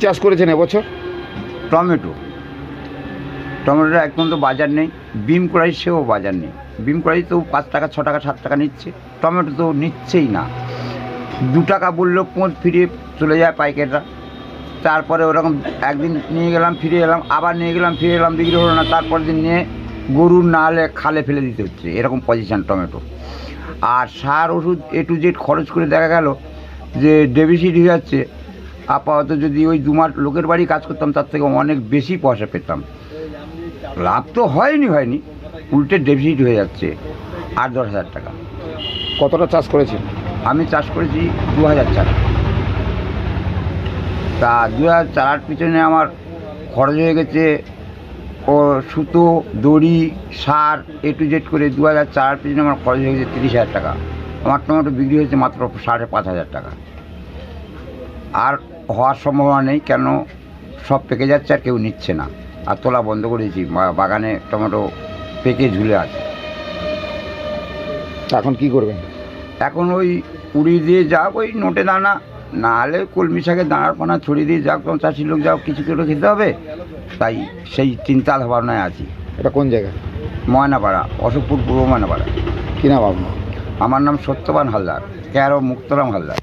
চাষ করেছেন এবছর? টমেটোর একদম তো বাজার নেই। বিম কড়াই সেও বাজার নেই। বিম কড়াই তো 5 টাকা 6 টাকা 7 টাকা নিচ্ছে, টমেটো তো নিচ্ছেই না। 2 টাকা বললেও কোঁচ ফিরিয়ে চলে যায় পাইকাররা। তারপরে ওরকম একদিন নিয়ে গেলাম ফিরে এলাম, আবার নিয়ে গেলাম ফিরে এলাম, বিক্রি হলো না। তারপরের দিন নিয়ে গরুর না হলে খালে ফেলে দিতে হচ্ছে, এরকম পজিশান টমেটো। আর সার ওষুধ A to Z খরচ করে দেখা গেল যে ডেফিসিট হয়ে যাচ্ছে। আপাতত যদি ওই 2 মাস লোকের বাড়ি কাজ করতাম তার থেকে অনেক বেশি পয়সা পেতাম। লাভ তো হয়নি, উল্টে ডেফিসিট হয়ে যাচ্ছে 8-10 হাজার টাকা। কতটা চাষ করেছেন? আমি চাষ করেছি 2000 চারা। তা 2000 চারার পিছনে আমার খরচ হয়ে গেছে ও সুতো, দড়ি, সার A to Z করে 2000 চারার পিছনে আমার খরচ হয়ে গেছে 30,000 টাকা। আমার টমেটো বিক্রি হয়েছে মাত্র 5,500 টাকা। আর হওয়ার সম্ভাবনা নেই, কেন সব পেকে যাচ্ছে আর কেউ নিচ্ছে না। আর তোলা বন্ধ করেছি, বাগানে টমেটো পেকে ঝুলে আছে। এখন কি করবেন? এখন ওই উড়িয়ে দিয়ে যাক ওই নোটে দানা, না হলে কলমি শাকের দানার পানা ছড়িয়ে দিয়ে যাক, চাষির লোক যাও, কিছু করে খেতে হবে। তাই সেই চিন্তা ভাবনায় আছি। এটা কোন জায়গা? ময়নাপাড়া, অশোকপুর পূর্ব ময়নাপাড়া। কী নাম আপনার? আমার নাম সত্যবান হালদার, কেরো মুক্তরাম হালদার।